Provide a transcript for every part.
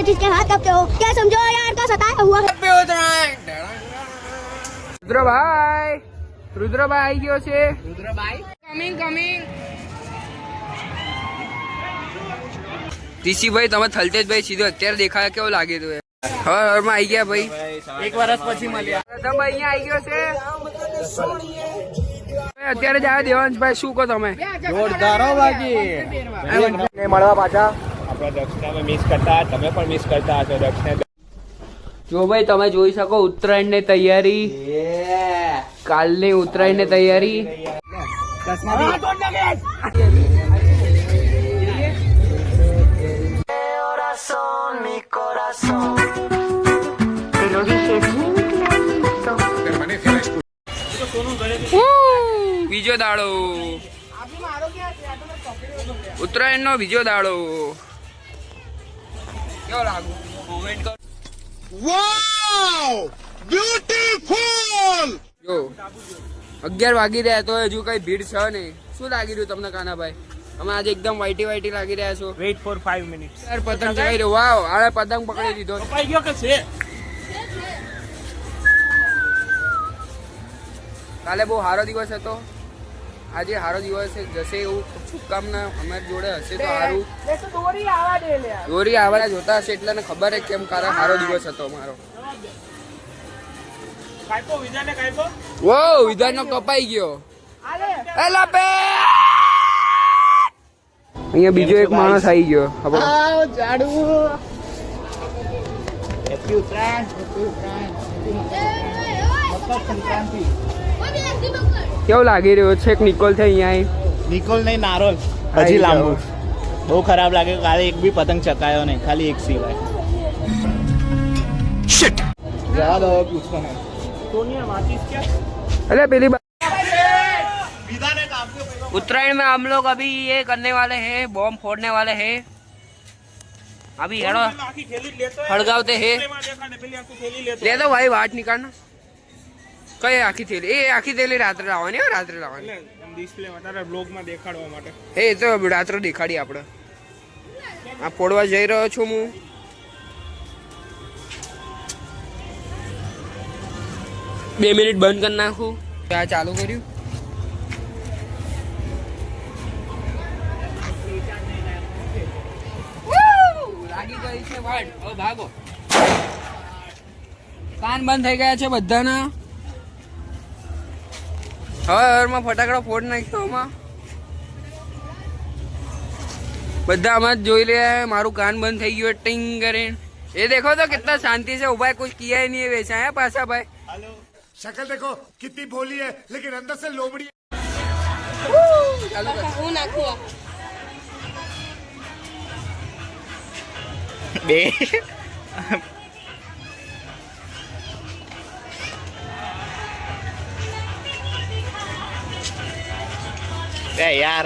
जिसके हाथ कांपते हो क्या समझो यार का सताया हुआ રુદ્રભાઈ આવી ગયો છે. કમિંગ ટીસીભાઈ તમે થલતેજભાઈ સીધો અત્યારે દેખાય કેવો લાગે તો હર માં આવી ગયા ભાઈ. 1 વર્ષ પછી મળ્યા. પ્રથમ અહીંયા આવી ગયો છે અત્યારે જ આવ્યા. દેવાંશભાઈ શું કહો તમે? જોરદાર બાકી મળવા પાછા આપણા દક્ષિણામાં મિસ કરતા, તમે પણ મિસ કરતા હશો દક્ષિણા. જો ભાઈ તમે જોઈ શકો ઉત્તરાયણ ની તૈયારી, કાલની ઉત્તરાયણ ની તૈયારી. બીજો દાડો ઉત્તરાયણ નો બીજો દાડો કેવો લાગુ? કોમેન્ટ કરો. વાવ બ્યુટીફુલ. જો 11 વાગી રહ્યા તો હજુ કઈ ભીડ છે નહીં. શું લાગી રહ્યું તમને કાનાભાઈ? અમે આજે એકદમ વાઈટી લાગી રહ્યા છો. Weight four 5 minutes. યાર પતંગ ચગાઈ રહ્યો. વાવ આળે પતંગ પકડી લીધો. કપાઈ ગયો કે છે? કાલે બહુ સારો દિવસ હતો, આજે સારો દિવસ જશે એવું શુભકામના અમારી જોડે હશે તો સારું. દોરી આવા જોતા હશે એટલે ને ખબર હે કેમ કારણ સારો દિવસ હતો અમારો. વો વિધાન નો કપાઈ ગયો. અહીંયા બીજો એક માણસ આવી ગયો. ખબર કેવું લાગી રહ્યો છે? નિકોલ છે અહીંયા. નિકોલ નહીં, નારોલ હજી લાંબુ. બહુ ખરાબ લાગે. કાલે એક બી પતંગ ચકાયો નહીં, ખાલી એક સિવાય. શિટ જવા દો, પૂછો નહીં. अरे पहली बार उत्तरायण में हम लोग अभी ये करने वाले हैं, बॉम्ब फोड़ने वाले हैं. अभी हेड़ो हड़गावते हैं. ले दो भाई वाट निकालना. કઈ આખી થેલી? એ આખી થેલી રાત્રે લાવવાની. રાત્રે લાવવાની ડિસ્પ્લેમાં તારા બ્લોગમાં દેખાડવા માટે. એ તો રાત્રે દેખાડી આપણે. આ ફોડવા જઈ રહ્યો છું હું. બે મિનિટ બંધ કરી નાખું. આ ચાલુ કર્યું. લાગી ગઈ છે વાડ. હવે ભાગો. કાન બંધ થઈ ગયા છે બધાના. હરમાં ફટાકડા ફોડ નાખ્યો. આમાં બધા આમાં જ જોઈ લે. મારું કાન બંધ થઈ ગયું ટિંગ કરીને. ये देखो तो कितना शांति से उभा है, कुछ किया ही नहीं है. वैसा है पासा भाई. हेलो शक्ल देखो कितनी भोली है लेकिन अंदर से लोमड़ी. બે यार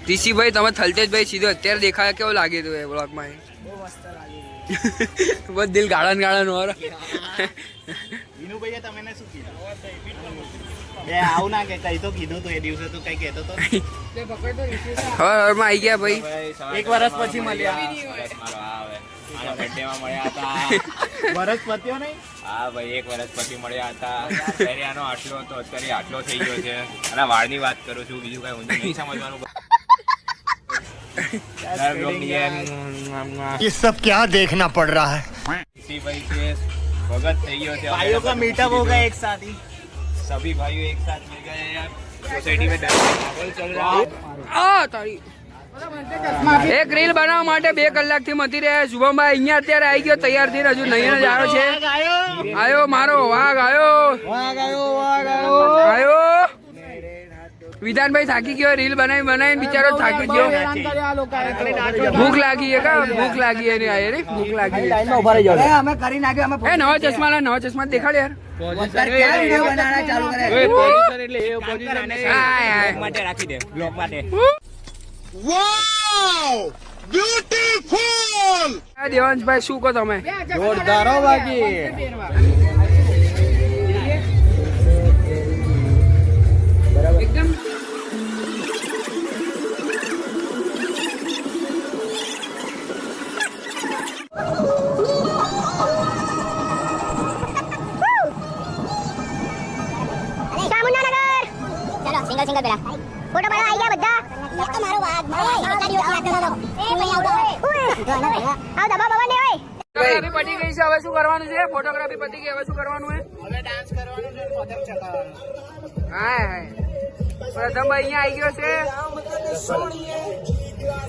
ટીસીભાઈ તમે થલતેજભાઈ સીધો અત્યારે દેખાય કેવો લાગે તો એ બ્લોગમાં? બસ દિલ ગાળન ઓર વિનુભાઈએ તમને શું કીધું? બે આવું ના કે કઈ તો કીધું તો એ દિવસે તો કઈ કહેતો તો. હરમાં આવી ગયા ભાઈ. 1 વર્ષ પછી મળ્યા. આના બર્થડેમાં મળ્યા હતા. વર્ષ પત્યો નહીં? હા ભાઈ 1 વર્ષ પછી મળ્યા હતા. ત્યારે આનો આટલો હતો, અત્યારે આટલો થઈ ગયો છે. અને વાળની વાત કરું છું, બીજું કઈ ઊંધું નહીં સમજવાનું. ये सब क्या देखना पड़ रहा है? इसी भाई से भगत થઈ ગયો છે. भाइयों का मीटअप हो गया एक साथ ही. सभी भाइयों एक साथ मिल गए यार. सोसाइटी में डांस चल रहा है. आ तारी એક રીલ બનાવવા માટે 2 કલાકથી મથી રહ્યા. શુભમભાઈ અહીંયા અત્યારે આવી ગયો તૈયાર થઈને, હજુ નહીં જ આવ્યો છે. આયો મારો વાઘ આયો. વિધાનભાઈ થાકી ગયો, રીલ બનાવી બિચારો થાકી ગયો. ભૂખ લાગી છે કા? ભૂખ લાગી એની આ રે ભૂખ લાગી. અમે કરી નાખ્યો. અમે નવા ચશ્મા દેખાડ યાર. માટે રાખી દે બ્લોગ માટે. દેવાંશભાઈ શું કહો તમે? જોરદાર હો બાકી. એકદમ સિંગલ પેલા ફોટો પાડવા આવી ગયા બધા. તો મારો વાઘ ભાઈ આટલા દિવસ યાદ કરવાનો. એ ભાઈ આવ દબા બવા ને ઓય. ફોટોગ્રાફી પતી ગઈ છે, હવે શું કરવાનું છે? ફોટોગ્રાફી પતી ગઈ, હવે શું કરવાનું છે? હવે ડાન્સ કરવાનું છે, પતંગ ચગાવવાનું. હા પ્રથમભાઈ અહીંયા આવી ગયો છે,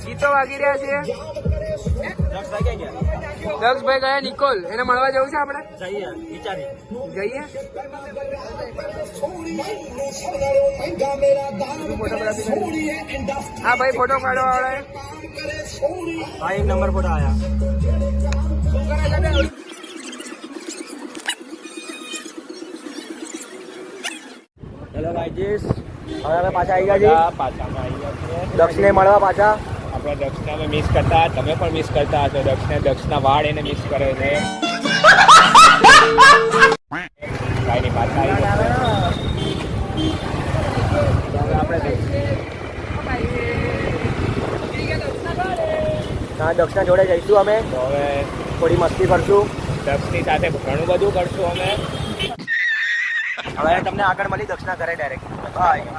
ગીતો વાગી રહ્યા છે. દક્ષભાઈ ગયા નિકોલ, એને મળવા જવું છે આપણે? જઈએ. હા ભાઈ ફોટો પાડવા વાળા ભાઈ નંબર ફોટો આયા. હેલો ગાઈસ, હવે અમે પાછા આવી ગયા છીએ. દક્ષને મળવા પાછા. આપણે દક્ષને અમે મિસ કરતા, તમે પણ મિસ કરતા હશો. દક્ષના વાળ એને મિસ કરે છે. કાંઈ નહીં, પાછા આવી ગયા. હા, દક્ષના જોડે જઈશું અમે. તો હવે થોડી મસ્તી કરશું. દક્ષની સાથે ઘણું બધું કરશું અમે. હવે તમને આગળ મળી દક્ષના ઘરે ડાયરેક્ટ. બાય.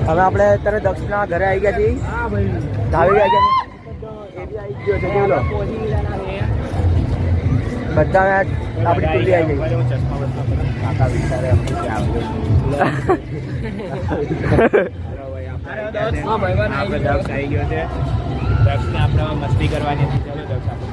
હવે આપણે અત્યારે દક્ષના ઘરે આવી ગયા છીએ. ધાવી આવી ગયા છે. એ બી આવી ગયો છે. જોઈ લો બધા આપણી ટુલી આવી ગઈ. કાકા વિચારે હા ભાઈ આપણે દક્ષ આવી ગયો છે. દક્ષને આપણે મસ્તી કરવાની હતી. ચાલો દક્ષ આપણે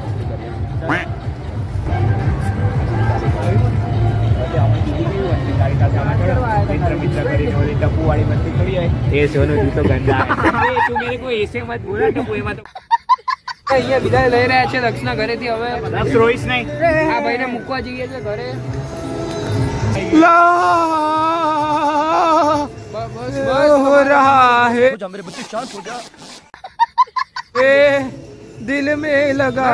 મસ્તી કરીએ. મિત્ર કરીને ઓલી ટપુ વાળી મસ્તી કરી હોય એ સોનું જૂતો ગંદા. તું મેરે કોઈ એસે મત બોલા ટપુ, એમાં તો અહીંયા વિદાય લઈ રહ્યા છે દક્ષના ઘરેથી. હવે દક્ષ રોઈશ નહીં. આ ભાઈને મૂકવા જઈએ છે ઘરે. બસ હો રહા હે मेरे बच्चे शांत हो जा. ए दिल में लगा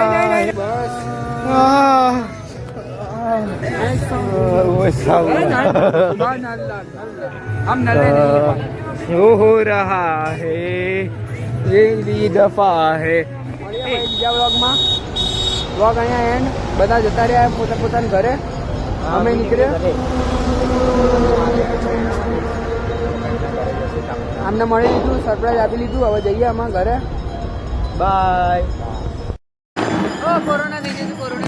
बस हम नल्ले नहीं हो रहा है ये दफा है. બીજા વ્લોગમાં વ્લોગ અહીંયા એન્ડ. બધા જતા રહ્યા પોતાના ઘરે. અમે નીકળ્યા, આમને મળી લીધું, સરપ્રાઈઝ આપી લીધું. હવે જઈએ અમારા ઘરે. बाय. કોરોના થઈ જશે, કોરોના